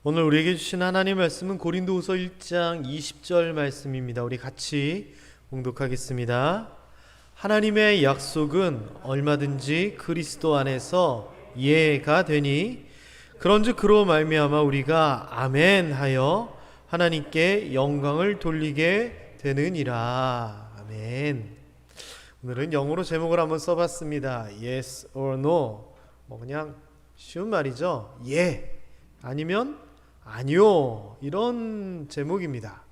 오늘 우리에게 주신 하나님 말씀은 고린도후서 1장 20절 말씀입니다. 우리 같이 봉독하겠습니다. 하나님의 약속은 얼마든지 그리스도 안에서 예가 되니 그런즉 그로 말미암아 우리가 아멘 하여 하나님께 영광을 돌리게 되느니라. 아멘. 오늘은 영어로 제목을 한번 써봤습니다. Yes or no. 그냥 쉬운 말이죠. 예 아니면 아니요, 이런 제목입니다.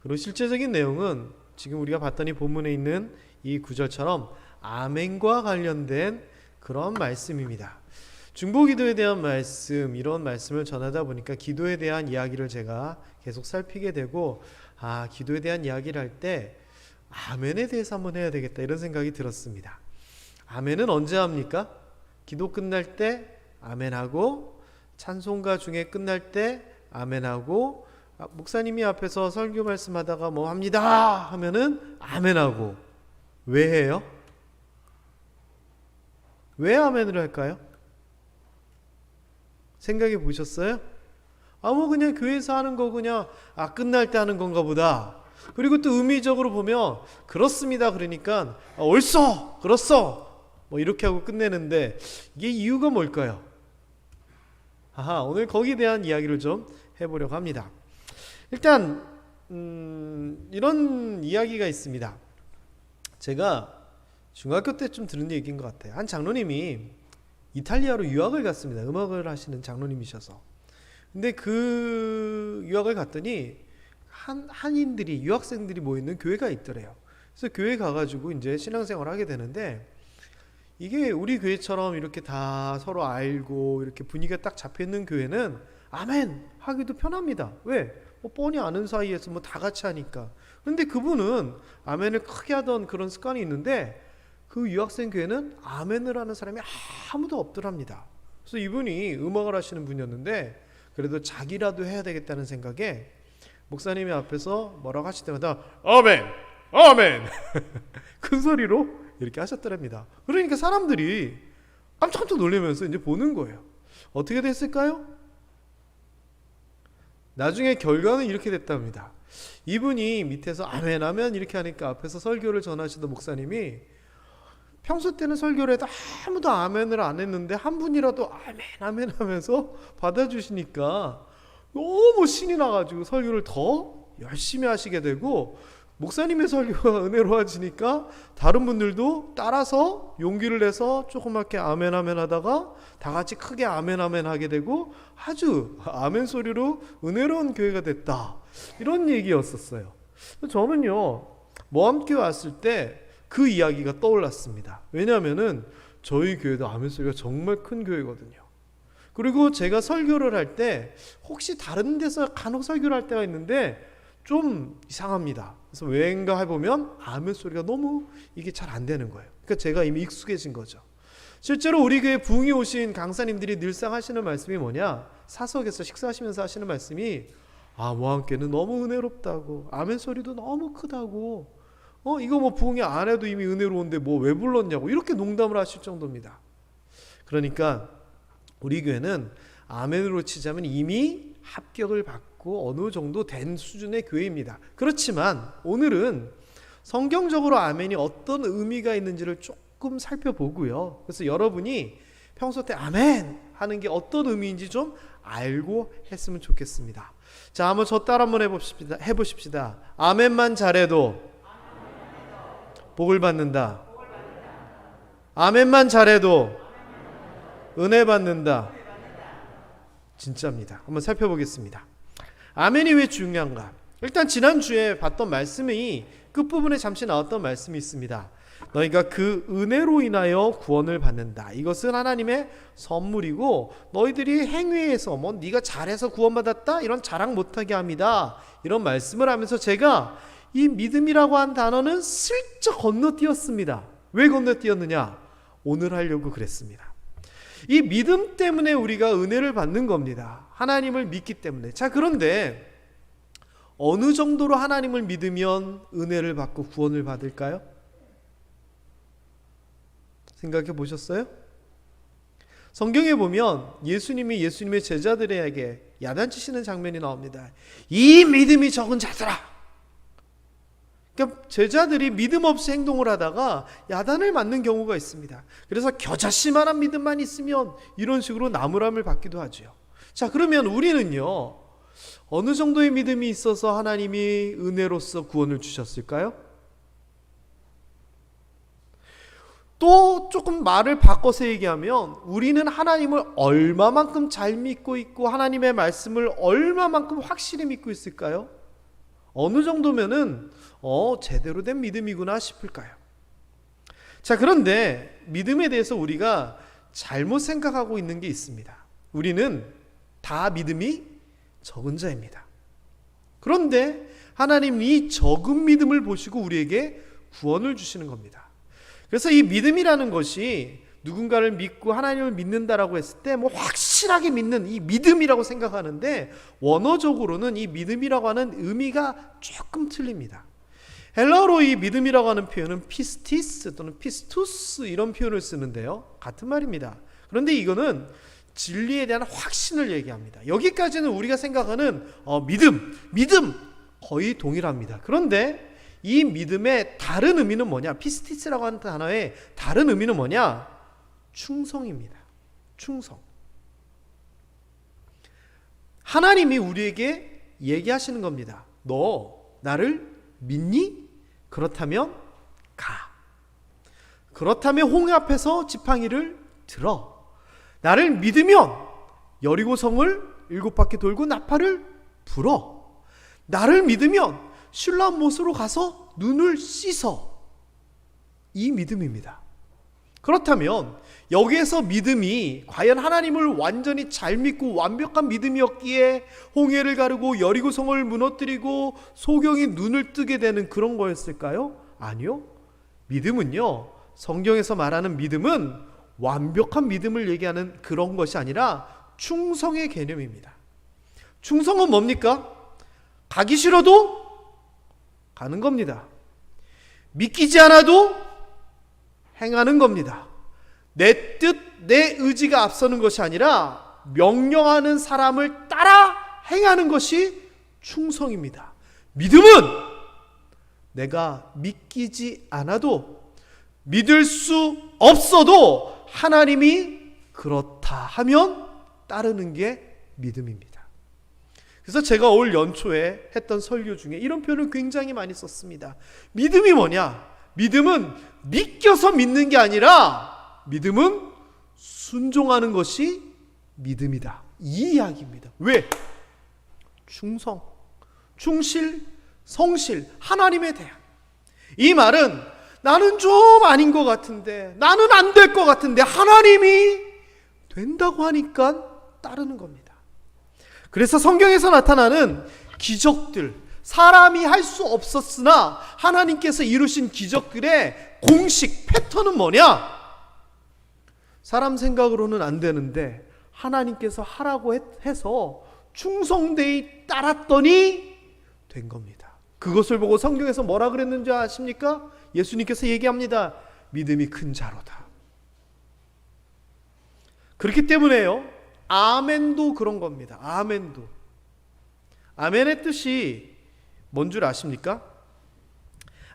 그리고 실제적인 내용은 지금 우리가 봤더니 본문에 있는 이 구절처럼 아멘과 관련된 그런 말씀입니다. 중보기도에 대한 말씀, 이런 말씀을 전하다 보니까 기도에 대한 이야기를 제가 계속 살피게 되고, 기도에 대한 이야기를 할 때 아멘에 대해서 한번 해야 되겠다, 이런 생각이 들었습니다. 아멘은 언제 합니까? 기도 끝날 때 아멘하고, 찬송가 중에 끝날 때 아멘하고, 목사님이 앞에서 설교 말씀하다가 뭐 합니다 하면은 아멘하고. 왜 해요? 왜 아멘을 할까요? 생각해 보셨어요? 그냥 교회에서 하는 거 그냥 끝날 때 하는 건가 보다. 그리고 또 의미적으로 보면 그렇습니다 그러니까 옳소 그렇소 뭐 이렇게 하고 끝내는데, 이게 이유가 뭘까요? 오늘 거기에 대한 이야기를 좀 해보려고 합니다. 일단 이런 이야기가 있습니다. 제가 중학교 때쯤 들은 얘기인 것 같아요. 한 장로님이 이탈리아로 유학을 갔습니다. 음악을 하시는 장로님이셔서. 근데 그 유학을 갔더니 한인들이, 유학생들이 모이는 교회가 있더래요. 그래서 교회 가가지고 이제 신앙생활을 하게 되는데, 이게 우리 교회처럼 이렇게 다 서로 알고 이렇게 분위기가 딱 잡혀있는 교회는 아멘 하기도 편합니다. 왜? 뻔히 아는 사이에서 다 같이 하니까. 그런데 그분은 아멘을 크게 하던 그런 습관이 있는데, 그 유학생 교회는 아멘을 하는 사람이 아무도 없더랍니다. 그래서 이분이 음악을 하시는 분이었는데, 그래도 자기라도 해야 되겠다는 생각에 목사님이 앞에서 뭐라고 하실 때마다 아멘! 아멘! 큰 소리로 이렇게 하셨더랍니다. 그러니까 사람들이 깜짝깜짝 놀라면서 이제 보는 거예요. 어떻게 됐을까요? 나중에 결과는 이렇게 됐답니다. 이분이 밑에서 아멘 아멘 이렇게 하니까 앞에서 설교를 전하시던 목사님이 평소 때는 설교를 해도 아무도 아멘을 안 했는데 한 분이라도 아멘 아멘 하면서 받아주시니까 너무 신이 나가지고 설교를 더 열심히 하시게 되고, 목사님의 설교가 은혜로워지니까 다른 분들도 따라서 용기를 내서 조그맣게 아멘 아멘 하다가 다 같이 크게 아멘 아멘 하게 되고, 아주 아멘 소리로 은혜로운 교회가 됐다, 이런 얘기였었어요. 저는요 모함교회 왔을 때 그 이야기가 떠올랐습니다. 왜냐하면은 저희 교회도 아멘 소리가 정말 큰 교회거든요. 그리고 제가 설교를 할 때 혹시 다른 데서 간혹 설교를 할 때가 있는데 좀 이상합니다. 그래서 왜인가 해보면 아멘 소리가 너무 이게 잘 안 되는 거예요. 그러니까 제가 이미 익숙해진 거죠. 실제로 우리 교회 부흥이 오신 강사님들이 늘상 하시는 말씀이 뭐냐, 사석에서 식사하시면서 하시는 말씀이 모함교회는 너무 은혜롭다고, 아멘 소리도 너무 크다고, 이거 부흥이 안 해도 이미 은혜로운데 왜 불렀냐고, 이렇게 농담을 하실 정도입니다. 그러니까 우리 교회는 아멘으로 치자면 이미 합격을 받고 어느 정도 된 수준의 교회입니다. 그렇지만 오늘은 성경적으로 아멘이 어떤 의미가 있는지를 조금 살펴보고요. 그래서 여러분이 평소 때 아멘 하는 게 어떤 의미인지 좀 알고 했으면 좋겠습니다. 자, 한번 저 따라 한번 해보십시다. 아멘만 잘해도 복을 받는다. 아멘만 잘해도 은혜 받는다. 진짜입니다. 한번 살펴보겠습니다. 아멘이 왜 중요한가? 일단 지난주에 봤던 말씀이 끝부분에 잠시 나왔던 말씀이 있습니다. 너희가 그 은혜로 인하여 구원을 받는다. 이것은 하나님의 선물이고 너희들이 행위에서 네가 잘해서 구원받았다 이런 자랑 못하게 합니다. 이런 말씀을 하면서 제가 이 믿음이라고 한 단어는 슬쩍 건너뛰었습니다. 왜 건너뛰었느냐? 오늘 하려고 그랬습니다. 이 믿음 때문에 우리가 은혜를 받는 겁니다. 하나님을 믿기 때문에. 자, 그런데 어느 정도로 하나님을 믿으면 은혜를 받고 구원을 받을까요? 생각해 보셨어요? 성경에 보면 예수님이 예수님의 제자들에게 야단치시는 장면이 나옵니다. 이 믿음이 적은 자들아. 그러니까 제자들이 믿음 없이 행동을 하다가 야단을 맞는 경우가 있습니다. 그래서 겨자씨만한 믿음만 있으면 이런 식으로 나무람을 받기도 하죠. 자, 그러면 우리는요, 어느 정도의 믿음이 있어서 하나님이 은혜로서 구원을 주셨을까요? 또 조금 말을 바꿔서 얘기하면 우리는 하나님을 얼마만큼 잘 믿고 있고 하나님의 말씀을 얼마만큼 확실히 믿고 있을까요? 어느 정도면은 제대로 된 믿음이구나 싶을까요? 자, 그런데 믿음에 대해서 우리가 잘못 생각하고 있는 게 있습니다. 우리는 다 믿음이 적은 자입니다. 그런데 하나님이 이 적은 믿음을 보시고 우리에게 구원을 주시는 겁니다. 그래서 이 믿음이라는 것이 누군가를 믿고 하나님을 믿는다라고 했을 때 뭐 확실하게 믿는 이 믿음이라고 생각하는데 원어적으로는 이 믿음이라고 하는 의미가 조금 틀립니다. 헬라어로 이 믿음이라고 하는 표현은 피스티스 또는 피스투스 이런 표현을 쓰는데요. 같은 말입니다. 그런데 이거는 진리에 대한 확신을 얘기합니다. 여기까지는 우리가 생각하는 믿음 거의 동일합니다. 그런데 이 믿음의 다른 의미는 뭐냐? 피스티스라고 하는 단어의 다른 의미는 뭐냐? 충성입니다. 충성. 하나님이 우리에게 얘기하시는 겁니다. 너 나를 믿니? 그렇다면 가. 그렇다면 홍해 앞에서 지팡이를 들어. 나를 믿으면 여리고성을 7바퀴 돌고 나팔을 불어. 나를 믿으면 술람못으로 가서 눈을 씻어. 이 믿음입니다. 그렇다면 여기에서 믿음이 과연 하나님을 완전히 잘 믿고 완벽한 믿음이었기에 홍해를 가르고 여리고성을 무너뜨리고 소경이 눈을 뜨게 되는 그런 거였을까요? 아니요. 믿음은요, 성경에서 말하는 믿음은 완벽한 믿음을 얘기하는 그런 것이 아니라 충성의 개념입니다. 충성은 뭡니까? 가기 싫어도 가는 겁니다. 믿기지 않아도 행하는 겁니다. 내 뜻, 내 의지가 앞서는 것이 아니라 명령하는 사람을 따라 행하는 것이 충성입니다. 믿음은 내가 믿기지 않아도 믿을 수 없어도 하나님이 그렇다 하면 따르는 게 믿음입니다. 그래서 제가 올 연초에 했던 설교 중에 이런 표현을 굉장히 많이 썼습니다. 믿음이 뭐냐? 믿음은 믿겨서 믿는 게 아니라 믿음은 순종하는 것이 믿음이다. 이 이야기입니다. 왜? 충성, 충실, 성실, 하나님에 대한. 이 말은 나는 좀 아닌 것 같은데, 나는 안 될 것 같은데 하나님이 된다고 하니까 따르는 겁니다. 그래서 성경에서 나타나는 기적들, 사람이 할 수 없었으나 하나님께서 이루신 기적들의 공식 패턴은 뭐냐? 사람 생각으로는 안 되는데 하나님께서 하라고 해서 충성되이 따랐더니 된 겁니다. 그것을 보고 성경에서 뭐라 그랬는지 아십니까? 예수님께서 얘기합니다. 믿음이 큰 자로다. 그렇기 때문에요, 아멘도 그런 겁니다. 아멘도. 아멘의 뜻이 뭔 줄 아십니까?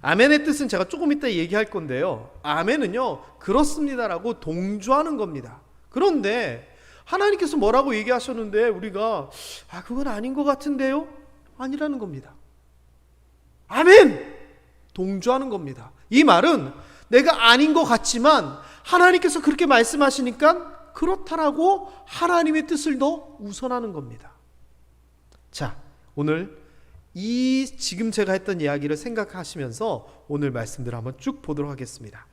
아멘의 뜻은 제가 조금 이따 얘기할 건데요, 아멘은요, 그렇습니다라고 동조하는 겁니다. 그런데 하나님께서 뭐라고 얘기하셨는데 우리가 그건 아닌 것 같은데요? 아니라는 겁니다. 아멘! 동조하는 겁니다. 이 말은 내가 아닌 것 같지만 하나님께서 그렇게 말씀하시니까 그렇다라고 하나님의 뜻을 더 우선하는 겁니다. 자, 오늘 지금 제가 했던 이야기를 생각하시면서 오늘 말씀들을 한번 쭉 보도록 하겠습니다.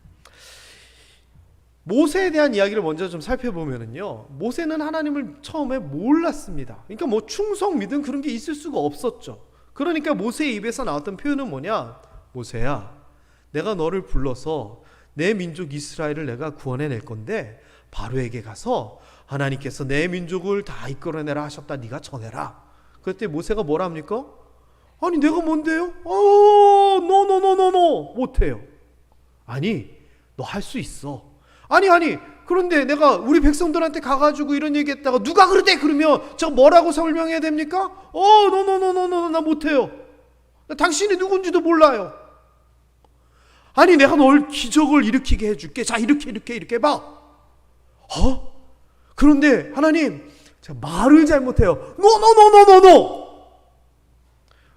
모세에 대한 이야기를 먼저 좀 살펴보면요, 모세는 하나님을 처음에 몰랐습니다. 그러니까 뭐 충성, 믿음 그런 게 있을 수가 없었죠. 그러니까 모세의 입에서 나왔던 표현은 뭐냐? 모세야, 내가 너를 불러서 내 민족 이스라엘을 내가 구원해낼 건데 바로에게 가서 하나님께서 내 민족을 다 이끌어내라 하셨다, 네가 전해라. 그때 모세가 뭐라 합니까? 아니 내가 뭔데요? 노 못해요. 아니 너 할 수 있어. 아니 그런데 내가 우리 백성들한테 가가지고 이런 얘기했다가 누가 그러대 그러면 저 뭐라고 설명해야 됩니까? 노노노노노 나 못해요. 당신이 누군지도 몰라요. 아니 내가 널 기적을 일으키게 해줄게. 자 이렇게 해봐. 그런데 하나님 제가 말을 잘못해요. 노노노노노노.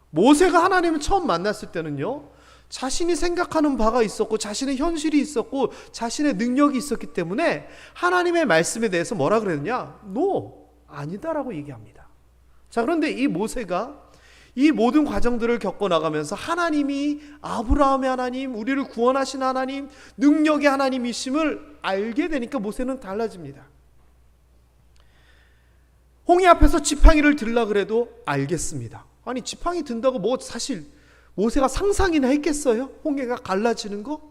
모세가 하나님을 처음 만났을 때는요, 자신이 생각하는 바가 있었고 자신의 현실이 있었고 자신의 능력이 있었기 때문에 하나님의 말씀에 대해서 뭐라 그랬느냐? 아니다라고 얘기합니다. 자, 그런데 이 모세가 이 모든 과정들을 겪어나가면서 하나님이 아브라함의 하나님, 우리를 구원하신 하나님, 능력의 하나님이심을 알게 되니까 모세는 달라집니다. 홍해 앞에서 지팡이를 들라 그래도 알겠습니다. 아니 지팡이 든다고 뭐 사실 모세가 상상이나 했겠어요? 홍해가 갈라지는 거?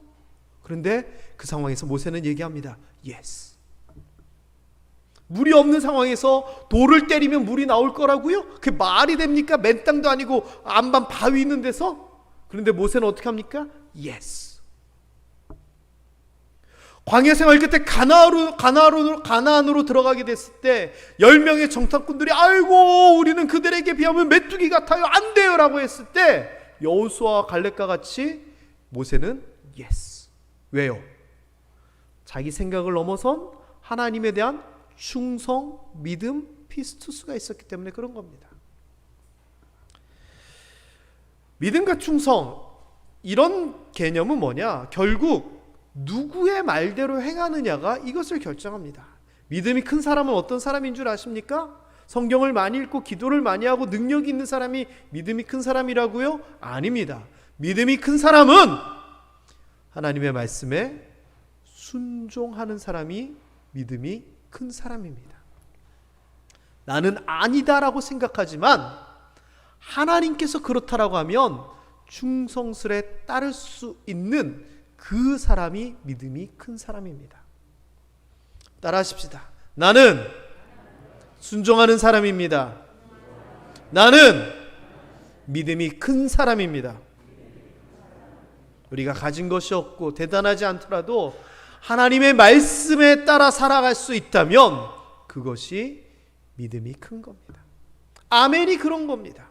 그런데 그 상황에서 모세는 얘기합니다. Yes. 물이 없는 상황에서 돌을 때리면 물이 나올 거라고요? 그게 말이 됩니까? 맨 땅도 아니고 안반 바위 있는 데서? 그런데 모세는 어떻게 합니까? Yes. 광야 생활 끝에 가나안으로 들어가게 됐을 때 10명의 정탐꾼들이 아이고 우리는 그들에게 비하면 메뚜기 같아요. 안 돼요 라고 했을 때 여호수아와 갈렙과 같이 모세는 yes. 왜요? 자기 생각을 넘어선 하나님에 대한 충성, 믿음, 피스투스가 있었기 때문에 그런 겁니다. 믿음과 충성, 이런 개념은 뭐냐? 결국 누구의 말대로 행하느냐가 이것을 결정합니다. 믿음이 큰 사람은 어떤 사람인 줄 아십니까? 성경을 많이 읽고 기도를 많이 하고 능력이 있는 사람이 믿음이 큰 사람이라고요? 아닙니다. 믿음이 큰 사람은 하나님의 말씀에 순종하는 사람이 믿음이 큰 사람입니다. 나는 아니다라고 생각하지만 하나님께서 그렇다라고 하면 충성스레 따를 수 있는 그 사람이 믿음이 큰 사람입니다. 따라하십시다. 나는 순종하는 사람입니다. 나는 믿음이 큰 사람입니다. 우리가 가진 것이 없고 대단하지 않더라도 하나님의 말씀에 따라 살아갈 수 있다면 그것이 믿음이 큰 겁니다. 아멘이 그런 겁니다.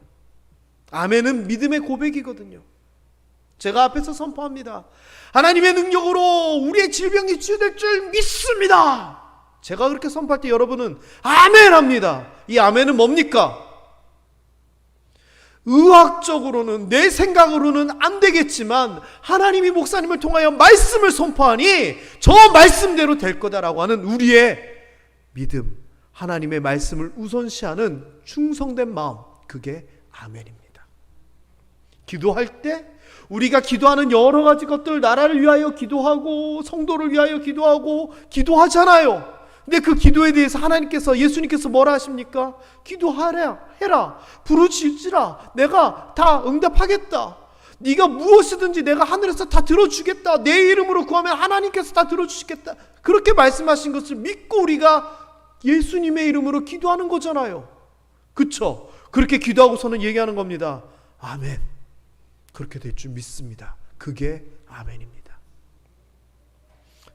아멘은 믿음의 고백이거든요. 제가 앞에서 선포합니다. 하나님의 능력으로 우리의 질병이 치유될 줄 믿습니다. 제가 그렇게 선포할 때 여러분은 아멘 합니다. 이 아멘은 뭡니까? 의학적으로는 내 생각으로는 안 되겠지만 하나님이 목사님을 통하여 말씀을 선포하니 저 말씀대로 될 거다라고 하는 우리의 믿음, 하나님의 말씀을 우선시하는 충성된 마음, 그게 아멘입니다. 기도할 때 우리가 기도하는 여러 가지 것들, 나라를 위하여 기도하고 성도를 위하여 기도하고 기도하잖아요. 근데 그 기도에 대해서 하나님께서, 예수님께서 뭐라 하십니까? 기도하라, 해라, 부르짖으라, 내가 다 응답하겠다. 네가 무엇이든지 내가 하늘에서 다 들어주겠다. 내 이름으로 구하면 하나님께서 다 들어주시겠다. 그렇게 말씀하신 것을 믿고 우리가 예수님의 이름으로 기도하는 거잖아요. 그쵸? 그렇게 기도하고서는 얘기하는 겁니다. 아멘. 그렇게 될 줄 믿습니다. 그게 아멘입니다.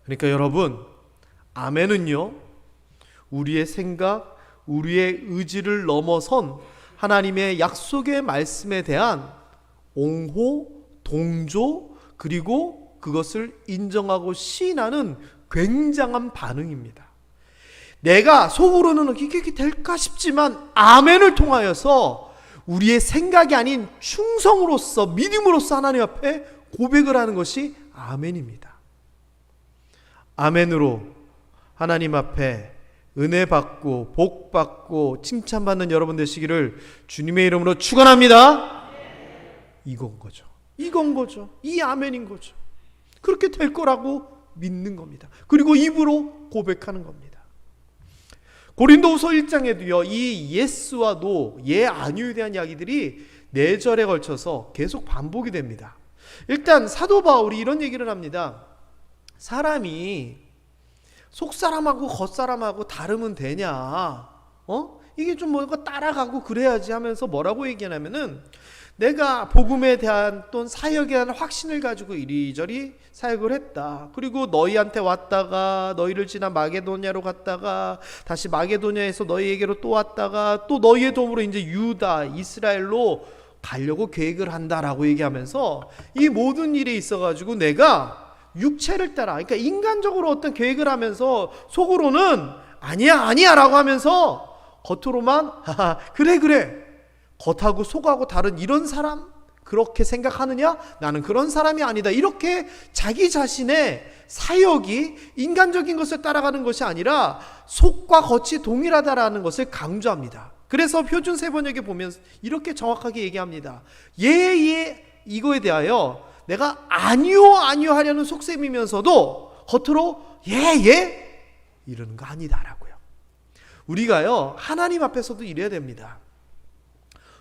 그러니까 여러분, 아멘은요, 우리의 생각, 우리의 의지를 넘어선 하나님의 약속의 말씀에 대한 옹호, 동조, 그리고 그것을 인정하고 시인하는 굉장한 반응입니다. 내가 속으로는 이게 될까 싶지만 아멘을 통하여서 우리의 생각이 아닌 충성으로서, 믿음으로서 하나님 앞에 고백을 하는 것이 아멘입니다. 아멘으로 하나님 앞에 은혜 받고 복 받고 칭찬받는 여러분 되시기를 주님의 이름으로 축원합니다. 이건 거죠. 이 아멘인 거죠. 그렇게 될 거라고 믿는 겁니다. 그리고 입으로 고백하는 겁니다. 고린도후서 1장에도요, 이 예스와 노, 예 아니오에 대한 이야기들이 4절에 걸쳐서 계속 반복이 됩니다. 일단 사도 바울이 이런 얘기를 합니다. 사람이 속사람하고 겉사람하고 다르면 되냐? 이게 좀 뭔가 따라가고 그래야지 하면서 뭐라고 얘기하냐면은 내가 복음에 대한 또는 사역에 대한 확신을 가지고 이리저리 사역을 했다. 그리고 너희한테 왔다가 너희를 지나 마게도냐로 갔다가 다시 마게도냐에서 너희에게로 또 왔다가 또 너희의 도움으로 이제 유다, 이스라엘로 가려고 계획을 한다라고 얘기하면서 이 모든 일에 있어가지고 내가 육체를 따라, 그러니까 인간적으로 어떤 계획을 하면서 속으로는 아니야 라고 하면서 겉으로만 하하 그래 겉하고 속하고 다른 이런 사람 그렇게 생각하느냐? 나는 그런 사람이 아니다. 이렇게 자기 자신의 사역이 인간적인 것을 따라가는 것이 아니라 속과 겉이 동일하다라는 것을 강조합니다. 그래서 표준 세번역에 보면 이렇게 정확하게 얘기합니다. 예 이거에 대하여 내가 아니요 하려는 속셈이면서도 겉으로 예 이러는 거 아니다라고요. 우리가요 하나님 앞에서도 이래야 됩니다.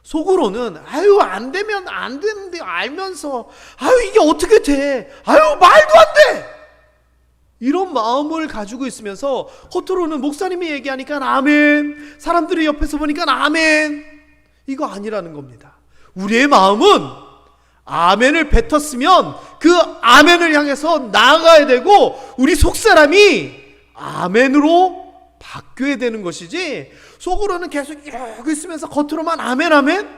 속으로는 안 되면 안 되는데 알면서 이게 어떻게 돼? 말도 안 돼! 이런 마음을 가지고 있으면서 겉으로는 목사님이 얘기하니까 아멘, 사람들이 옆에서 보니까 아멘, 이거 아니라는 겁니다. 우리의 마음은 아멘을 뱉었으면 그 아멘을 향해서 나아가야 되고 우리 속사람이 아멘으로 바뀌어야 되는 것이지 속으로는 계속 이러고 있으면서 겉으로만 아멘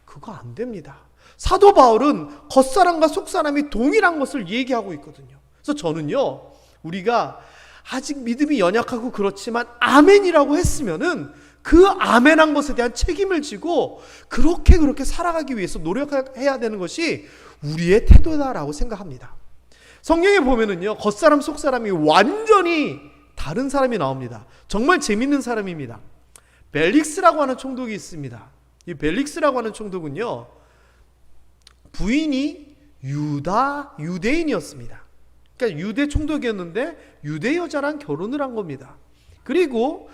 그거 안 됩니다. 사도 바울은 겉사람과 속사람이 동일한 것을 얘기하고 있거든요. 그래서 저는요 우리가 아직 믿음이 연약하고 그렇지만 아멘이라고 했으면은 그 아멘한 것에 대한 책임을 지고 그렇게 살아가기 위해서 노력해야 되는 것이 우리의 태도다라고 생각합니다. 성경에 보면은요 겉사람 속사람이 완전히 다른 사람이 나옵니다. 정말 재밌는 사람입니다. 벨릭스라고 하는 총독이 있습니다. 이 벨릭스라고 하는 총독은요 부인이 유대인이었습니다. 그러니까 유대 총독이었는데 유대 여자랑 결혼을 한 겁니다. 그리고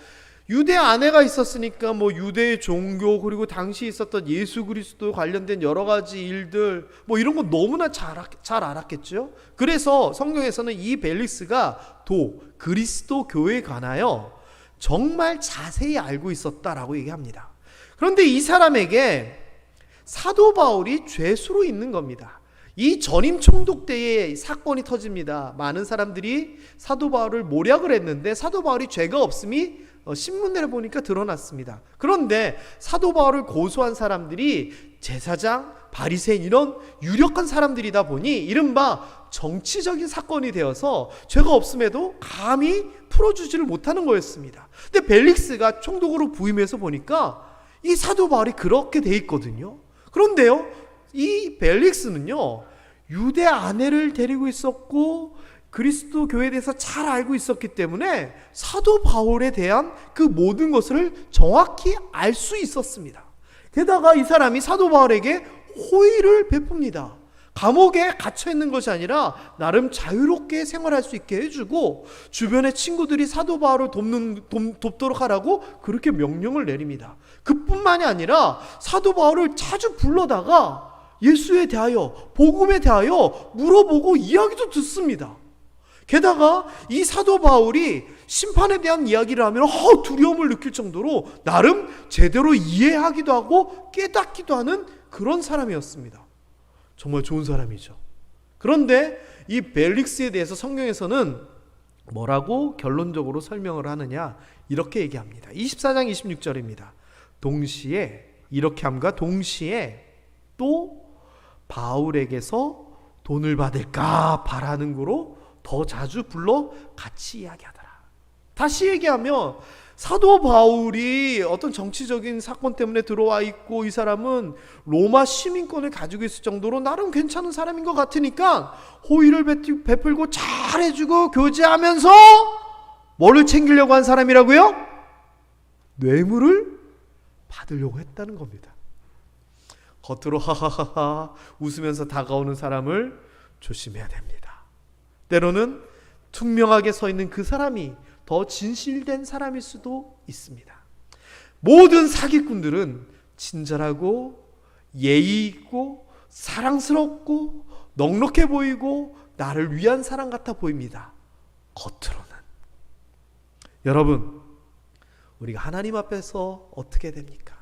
유대 아내가 있었으니까 뭐 유대의 종교 그리고 당시 있었던 예수 그리스도 관련된 여러 가지 일들 뭐 이런 거 너무나 잘 알았겠죠. 그래서 성경에서는 이 벨릭스가 그리스도 교회에 관하여 정말 자세히 알고 있었다라고 얘기합니다. 그런데 이 사람에게 사도 바울이 죄수로 있는 겁니다. 이 전임 총독 때에 사건이 터집니다. 많은 사람들이 사도 바울을 모략을 했는데 사도 바울이 죄가 없음이 신문내를 보니까 드러났습니다. 그런데 사도 바울을 고소한 사람들이 제사장, 바리새인 이런 유력한 사람들이다 보니 이른바 정치적인 사건이 되어서 죄가 없음에도 감히 풀어주지를 못하는 거였습니다. 근데 벨릭스가 총독으로 부임해서 보니까 이 사도 바울이 그렇게 돼 있거든요. 그런데요 이 벨릭스는요 유대 아내를 데리고 있었고 그리스도 교회에 대해서 잘 알고 있었기 때문에 사도 바울에 대한 그 모든 것을 정확히 알 수 있었습니다. 게다가 이 사람이 사도 바울에게 호의를 베풉니다. 감옥에 갇혀 있는 것이 아니라 나름 자유롭게 생활할 수 있게 해주고 주변의 친구들이 사도 바울을 돕도록 하라고 그렇게 명령을 내립니다. 그뿐만이 아니라 사도 바울을 자주 불러다가 예수에 대하여 복음에 대하여 물어보고 이야기도 듣습니다. 게다가 이 사도 바울이 심판에 대한 이야기를 하면 두려움을 느낄 정도로 나름 제대로 이해하기도 하고 깨닫기도 하는 그런 사람이었습니다. 정말 좋은 사람이죠. 그런데 이 벨릭스에 대해서 성경에서는 뭐라고 결론적으로 설명을 하느냐 이렇게 얘기합니다. 24장 26절입니다. 동시에 이렇게 함과 동시에 또 바울에게서 돈을 받을까 바라는 거로 더 자주 불러 같이 이야기하더라. 다시 얘기하면 사도 바울이 어떤 정치적인 사건 때문에 들어와 있고 이 사람은 로마 시민권을 가지고 있을 정도로 나름 괜찮은 사람인 것 같으니까 호의를 베풀고 잘해주고 교제하면서 뭐를 챙기려고 한 사람이라고요? 뇌물을 받으려고 했다는 겁니다. 겉으로 하하하하 웃으면서 다가오는 사람을 조심해야 됩니다. 때로는 투명하게 서 있는 그 사람이 더 진실된 사람일 수도 있습니다. 모든 사기꾼들은 친절하고 예의 있고 사랑스럽고 넉넉해 보이고 나를 위한 사람 같아 보입니다. 겉으로는. 여러분, 우리가 하나님 앞에서 어떻게 됩니까?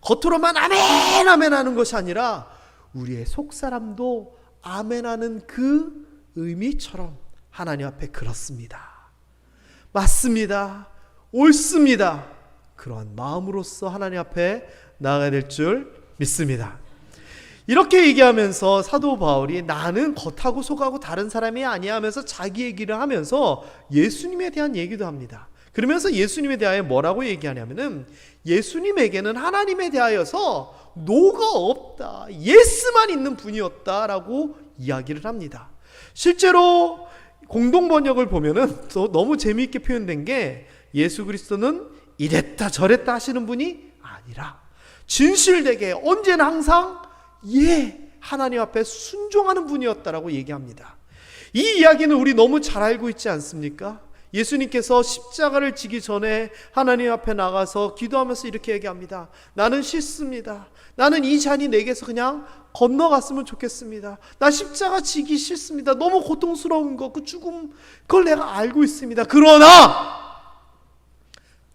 겉으로만 아멘 아멘 하는 것이 아니라 우리의 속사람도 아멘하는 그 의미처럼 하나님 앞에 그렇습니다, 맞습니다, 옳습니다, 그러한 마음으로서 하나님 앞에 나아가야 될 줄 믿습니다. 이렇게 얘기하면서 사도 바울이 나는 겉하고 속하고 다른 사람이 아니야 하면서 자기 얘기를 하면서 예수님에 대한 얘기도 합니다. 그러면서 예수님에 대하여 뭐라고 얘기하냐면은 예수님에게는 하나님에 대하여서 노가 없다, 예스만 있는 분이었다라고 이야기를 합니다. 실제로 공동번역을 보면은 또 너무 재미있게 표현된 게 예수 그리스도는 이랬다 저랬다 하시는 분이 아니라 진실되게 언제나 항상 하나님 앞에 순종하는 분이었다라고 얘기합니다. 이 이야기는 우리 너무 잘 알고 있지 않습니까? 예수님께서 십자가를 지기 전에 하나님 앞에 나가서 기도하면서 이렇게 얘기합니다. 나는 싫습니다. 나는 이 잔이 내게서 그냥 건너갔으면 좋겠습니다. 나 십자가 지기 싫습니다. 너무 고통스러운 거, 그 죽음, 그걸 내가 알고 있습니다. 그러나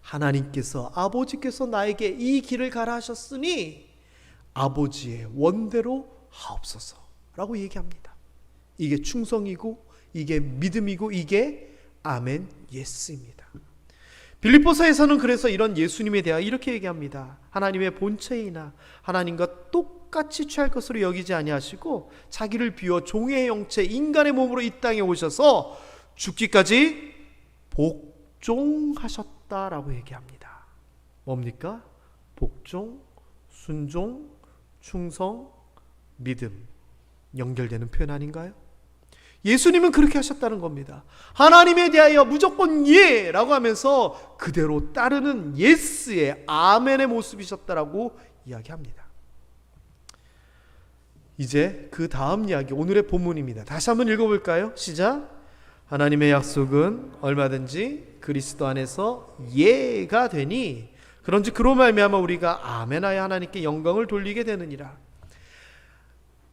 하나님께서, 아버지께서 나에게 이 길을 가라 하셨으니 아버지의 원대로 하옵소서 라고 얘기합니다. 이게 충성이고 이게 믿음이고 이게 아멘 예스입니다. 빌립보서에서는 그래서 이런 예수님에 대하여 이렇게 얘기합니다. 하나님의 본체이나 하나님과 똑같이 취할 것으로 여기지 아니하시고 자기를 비워 종의 형체 인간의 몸으로 이 땅에 오셔서 죽기까지 복종하셨다라고 얘기합니다. 뭡니까? 복종, 순종, 충성, 믿음 연결되는 표현 아닌가요? 예수님은 그렇게 하셨다는 겁니다. 하나님에 대하여 무조건 예라고 하면서 그대로 따르는 예스의 아멘의 모습이셨다라고 이야기합니다. 이제 그 다음 이야기, 오늘의 본문입니다. 다시 한번 읽어볼까요? 시작. 하나님의 약속은 얼마든지 그리스도 안에서 예가 되니 그런지 그로 말미암아 우리가 아멘하여 하나님께 영광을 돌리게 되느니라.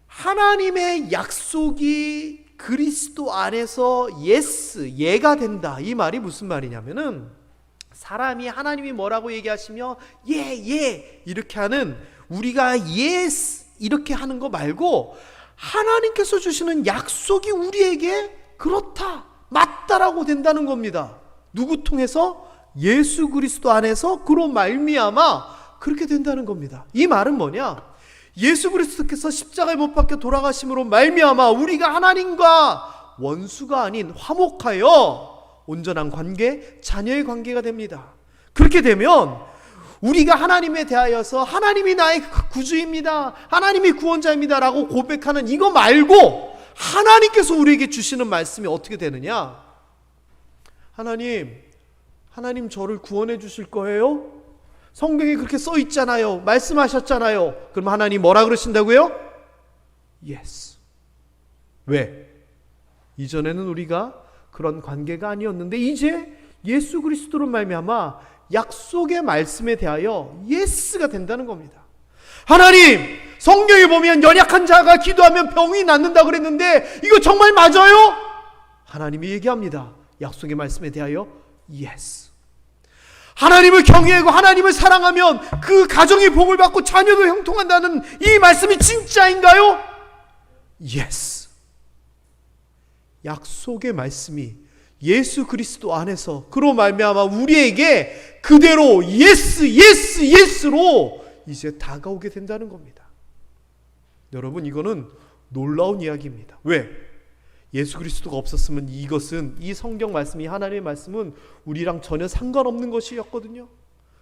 하나님의 약속이 그리스도 안에서 예스, 예가 된다. 이 말이 무슨 말이냐면은 사람이 하나님이 뭐라고 얘기하시며 예 이렇게 하는, 우리가 예스 이렇게 하는 거 말고 하나님께서 주시는 약속이 우리에게 그렇다, 맞다라고 된다는 겁니다. 누구 통해서? 예수 그리스도 안에서 그로 말미암아 그렇게 된다는 겁니다. 이 말은 뭐냐? 예수 그리스도께서 십자가에 못 박혀 돌아가심으로 말미암아 우리가 하나님과 원수가 아닌 화목하여 온전한 관계, 자녀의 관계가 됩니다. 그렇게 되면 우리가 하나님에 대하여서 하나님이 나의 구주입니다, 하나님이 구원자입니다 라고 고백하는 이거 말고 하나님께서 우리에게 주시는 말씀이 어떻게 되느냐? 하나님 저를 구원해 주실 거예요? 성경에 그렇게 써 있잖아요. 말씀하셨잖아요. 그럼 하나님 뭐라 그러신다고요? Yes. 왜? 이전에는 우리가 그런 관계가 아니었는데 이제 예수 그리스도로 말미암아 약속의 말씀에 대하여 예스가 된다는 겁니다. 하나님, 성경에 보면 연약한 자가 기도하면 병이 낫는다 그랬는데 이거 정말 맞아요? 하나님이 얘기합니다. 약속의 말씀에 대하여 예스. 하나님을 경외하고 하나님을 사랑하면 그 가정이 복을 받고 자녀도 형통한다는 이 말씀이 진짜인가요? Yes. 약속의 말씀이 예수 그리스도 안에서 그로 말미암아 우리에게 그대로 예스로 이제 다가오게 된다는 겁니다. 여러분, 이거는 놀라운 이야기입니다. 왜? 예수 그리스도가 없었으면 이 성경 말씀이, 하나님의 말씀은 우리랑 전혀 상관없는 것이었거든요.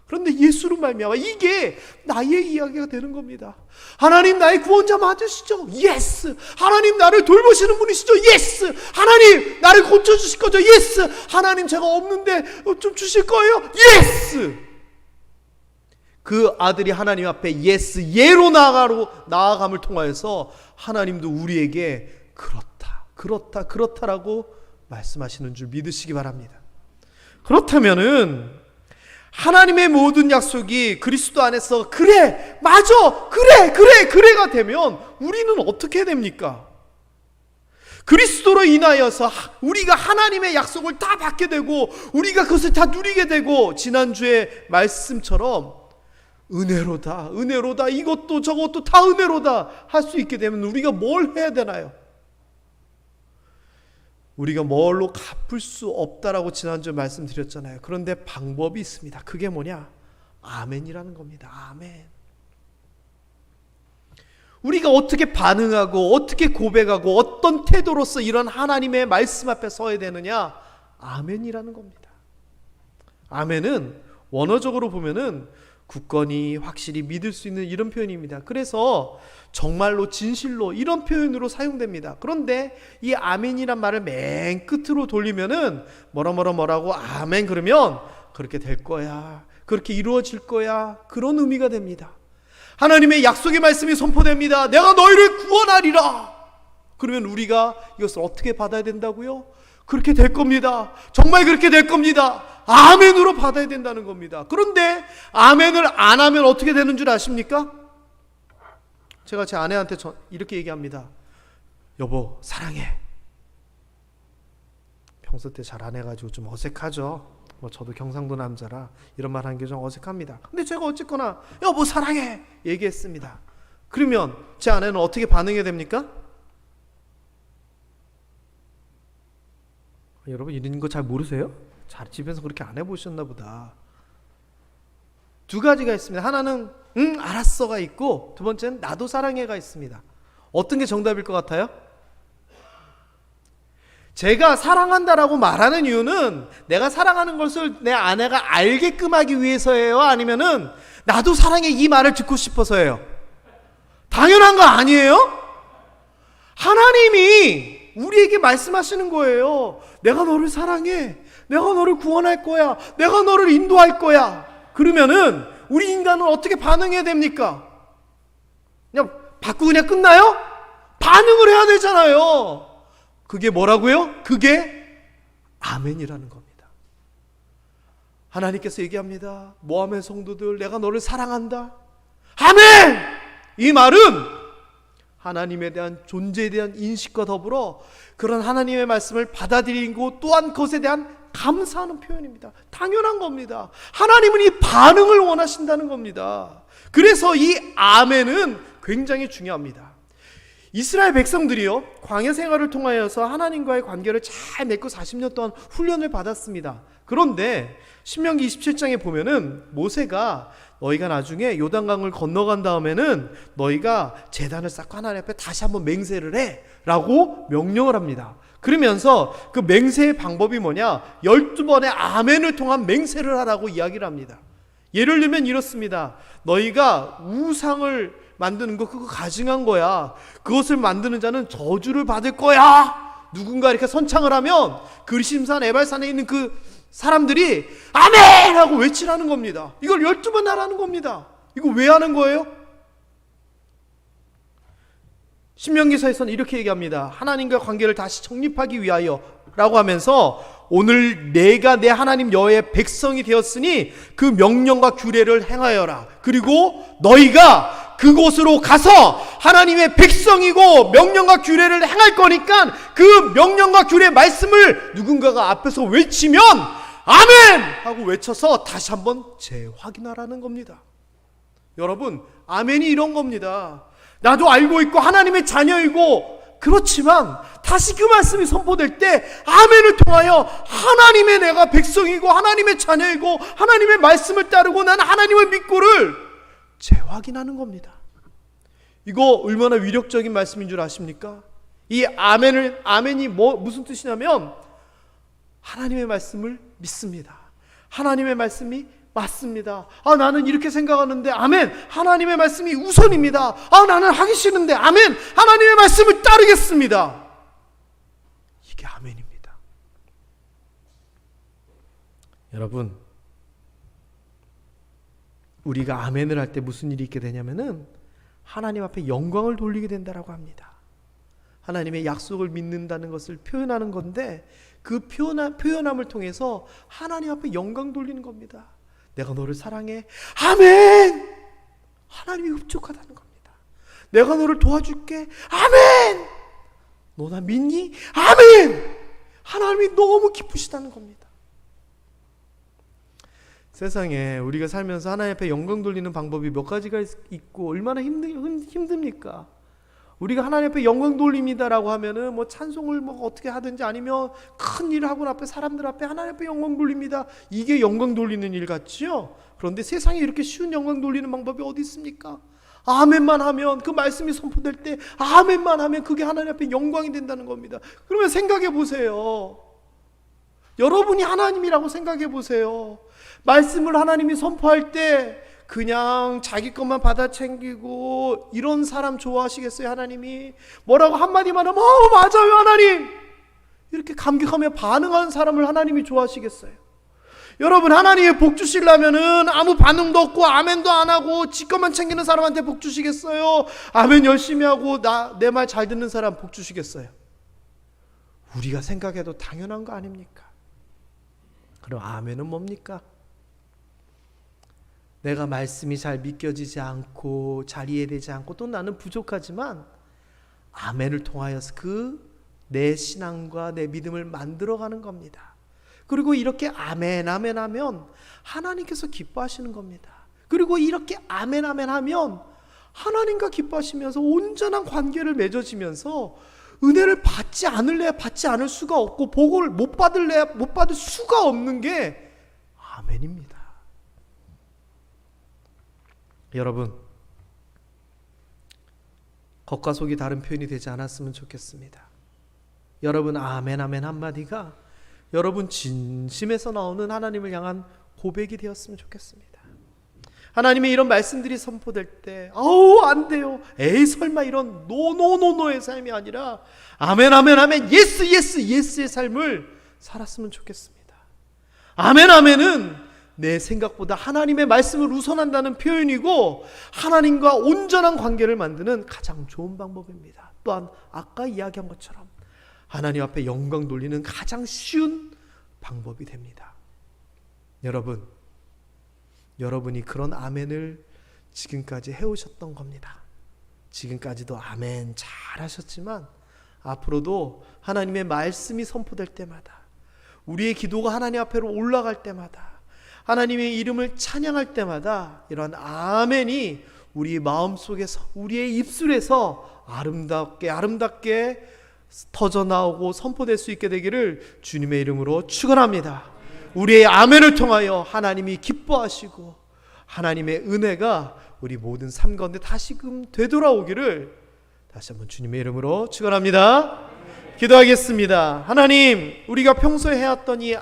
그런데 예수로 말미암아 이게 나의 이야기가 되는 겁니다. 하나님 나의 구원자 맞으시죠? 예스. 하나님 나를 돌보시는 분이시죠? 예스. 하나님 나를 고쳐주실 거죠? 예스. 하나님 제가 없는데 좀 주실 거예요? 예스. 그 아들이 하나님 앞에 예스, 예로 나아감을 통하여서 하나님도 우리에게 그렇다라고 말씀하시는 줄 믿으시기 바랍니다. 그렇다면은 하나님의 모든 약속이 그리스도 안에서 그래, 맞아, 그래가 되면 우리는 어떻게 됩니까? 그리스도로 인하여서 우리가 하나님의 약속을 다 받게 되고 우리가 그것을 다 누리게 되고, 지난주의 말씀처럼 은혜로다, 은혜로다, 이것도 저것도 다 은혜로다 할 수 있게 되면 우리가 뭘 해야 되나요? 우리가 뭘로 갚을 수 없다라고 지난주에 말씀드렸잖아요. 그런데 방법이 있습니다. 그게 뭐냐? 아멘이라는 겁니다. 아멘. 우리가 어떻게 반응하고 어떻게 고백하고 어떤 태도로서 이런 하나님의 말씀 앞에 서야 되느냐? 아멘이라는 겁니다. 아멘은 원어적으로 보면은 굳건히 확실히 믿을 수 있는 이런 표현입니다. 그래서 정말로 진실로 이런 표현으로 사용됩니다. 그런데 이 아멘이란 말을 맨 끝으로 돌리면은 뭐라고 아멘 그러면 그렇게 될 거야, 그렇게 이루어질 거야, 그런 의미가 됩니다. 하나님의 약속의 말씀이 선포됩니다. 내가 너희를 구원하리라. 그러면 우리가 이것을 어떻게 받아야 된다고요? 그렇게 될 겁니다. 정말 그렇게 될 겁니다. 아멘으로 받아야 된다는 겁니다. 그런데 아멘을 안 하면 어떻게 되는 줄 아십니까? 제가 제 아내한테 이렇게 얘기합니다. 여보 사랑해. 평소 때 잘 안 해가지고 좀 어색하죠. 저도 경상도 남자라 이런 말 하는 게 좀 어색합니다. 근데 제가 어쨌거나 여보 사랑해 얘기했습니다. 그러면 제 아내는 어떻게 반응해야 됩니까? 여러분 이런 거 잘 모르세요? 잘 집에서 그렇게 안 해보셨나 보다. 두 가지가 있습니다. 하나는 응 알았어가 있고, 두 번째는 나도 사랑해가 있습니다. 어떤 게 정답일 것 같아요? 제가 사랑한다라고 말하는 이유는 내가 사랑하는 것을 내 아내가 알게끔 하기 위해서예요? 아니면은 나도 사랑해 이 말을 듣고 싶어서예요? 당연한 거 아니에요? 하나님이 우리에게 말씀하시는 거예요. 내가 너를 사랑해. 내가 너를 구원할 거야. 내가 너를 인도할 거야. 그러면은 우리 인간은 어떻게 반응해야 됩니까? 그냥 받고 그냥 끝나요? 반응을 해야 되잖아요. 그게 뭐라고요? 그게 아멘이라는 겁니다. 하나님께서 얘기합니다. 모함의 성도들 내가 너를 사랑한다. 아멘! 이 말은 하나님에 대한 존재에 대한 인식과 더불어 그런 하나님의 말씀을 받아들이고 또한 그것에 대한 감사하는 표현입니다. 당연한 겁니다. 하나님은 이 반응을 원하신다는 겁니다. 그래서 이 아멘은 굉장히 중요합니다. 이스라엘 백성들이요 광야 생활을 통하여서 하나님과의 관계를 잘 맺고 40년 동안 훈련을 받았습니다. 그런데 신명기 27장에 보면은 모세가 너희가 나중에 요단강을 건너간 다음에는 너희가 제단을 쌓고 하나님 앞에 다시 한번 맹세를 해 라고 명령을 합니다. 그러면서 그 맹세의 방법이 뭐냐? 12번의 아멘을 통한 맹세를 하라고 이야기를 합니다. 예를 들면 이렇습니다. 너희가 우상을 만드는 거 그거 가증한 거야. 그것을 만드는 자는 저주를 받을 거야. 누군가 이렇게 선창을 하면 그리심산 에발산에 있는 그 사람들이 아멘! 하고 외치라는 겁니다. 이걸 12번 하라는 겁니다. 이거 왜 하는 거예요? 신명기서에서는 이렇게 얘기합니다. 하나님과 관계를 다시 정립하기 위하여 라고 하면서 오늘 내가 내 하나님 여호와의 백성이 되었으니 그 명령과 규례를 행하여라. 그리고 너희가 그곳으로 가서 하나님의 백성이고 명령과 규례를 행할 거니까 그 명령과 규례 말씀을 누군가가 앞에서 외치면 아멘! 하고 외쳐서 다시 한번 재확인하라는 겁니다. 여러분 아멘이 이런 겁니다. 나도 알고 있고 하나님의 자녀이고 그렇지만 다시 그 말씀이 선포될 때 아멘을 통하여 하나님의 내가 백성이고 하나님의 자녀이고 하나님의 말씀을 따르고 난 하나님을 믿고를 재확인하는 겁니다. 이거 얼마나 위력적인 말씀인 줄 아십니까? 이 아멘이 무슨 뜻이냐면 하나님의 말씀을 믿습니다. 하나님의 말씀이 맞습니다. 나는 이렇게 생각하는데 아멘. 하나님의 말씀이 우선입니다. 나는 하기 싫은데 아멘. 하나님의 말씀을 따르겠습니다. 이게 아멘입니다. 여러분, 우리가 아멘을 할 때 무슨 일이 있게 되냐면은 하나님 앞에 영광을 돌리게 된다라고 합니다. 하나님의 약속을 믿는다는 것을 표현하는 건데 그 표현함을 통해서 하나님 앞에 영광 돌리는 겁니다. 내가 너를 사랑해. 아멘! 하나님이 흡족하다는 겁니다. 내가 너를 도와줄게. 아멘! 너 나 믿니? 아멘! 하나님이 너무 기쁘시다는 겁니다. 세상에 우리가 살면서 하나님 앞에 영광 돌리는 방법이 몇 가지가 있고 얼마나 힘듭니까? 우리가 하나님 앞에 영광 돌립니다라고 하면은 뭐 찬송을 뭐 어떻게 하든지 아니면 큰 일을 하고 앞에 사람들 앞에 하나님 앞에 영광 돌립니다. 이게 영광 돌리는 일 같지요? 그런데 세상에 이렇게 쉬운 영광 돌리는 방법이 어디 있습니까? 아멘만 하면, 그 말씀이 선포될 때 아멘만 하면 그게 하나님 앞에 영광이 된다는 겁니다. 그러면 생각해 보세요. 여러분이 하나님이라고 생각해 보세요. 말씀을 하나님이 선포할 때 그냥 자기 것만 받아 챙기고 이런 사람 좋아하시겠어요? 하나님이 뭐라고 한마디만 하면 맞아요 하나님, 이렇게 감격하며 반응하는 사람을 하나님이 좋아하시겠어요? 여러분, 하나님의 복 주시려면은 아무 반응도 없고 아멘도 안 하고 지 것만 챙기는 사람한테 복 주시겠어요? 아멘 열심히 하고 내 말 잘 듣는 사람 복 주시겠어요? 우리가 생각해도 당연한 거 아닙니까? 그럼 아멘은 뭡니까? 내가 말씀이 잘 믿겨지지 않고 잘 이해되지 않고 또 나는 부족하지만 아멘을 통하여서 내 신앙과 내 믿음을 만들어가는 겁니다. 그리고 이렇게 아멘 아멘 하면 하나님께서 기뻐하시는 겁니다. 그리고 이렇게 아멘 아멘 하면 하나님과 기뻐하시면서 온전한 관계를 맺어지면서 은혜를 받지 않을 수가 없고 복을 못 받을 수가 없는 게 아멘입니다. 여러분, 겉과 속이 다른 표현이 되지 않았으면 좋겠습니다. 여러분 아멘 아멘 한마디가 여러분 진심에서 나오는 하나님을 향한 고백이 되었으면 좋겠습니다. 하나님의 이런 말씀들이 선포될 때 안 돼요, 에이 설마, 이런 노노노노의 삶이 아니라 아멘 아멘 아멘 예스 예스 예스의 삶을 살았으면 좋겠습니다. 아멘 아멘은 내 생각보다 하나님의 말씀을 우선한다는 표현이고 하나님과 온전한 관계를 만드는 가장 좋은 방법입니다. 또한 아까 이야기한 것처럼 하나님 앞에 영광 돌리는 가장 쉬운 방법이 됩니다. 여러분이 그런 아멘을 지금까지 해오셨던 겁니다. 지금까지도 아멘 잘 하셨지만 앞으로도 하나님의 말씀이 선포될 때마다, 우리의 기도가 하나님 앞으로 올라갈 때마다, 하나님의 이름을 찬양할 때마다 이런 아멘이 우리 마음속에서, 우리의 입술에서 아름답게 터져나오고 선포될 수 있게 되기를 주님의 이름으로 축원합니다. 우리의 아멘을 통하여 하나님이 기뻐하시고 하나님의 은혜가 우리 모든 삶 가운데 다시금 되돌아오기를 다시 한번 주님의 이름으로 축원합니다. 기도하겠습니다. 하나님, 우리가 평소에 해왔던 이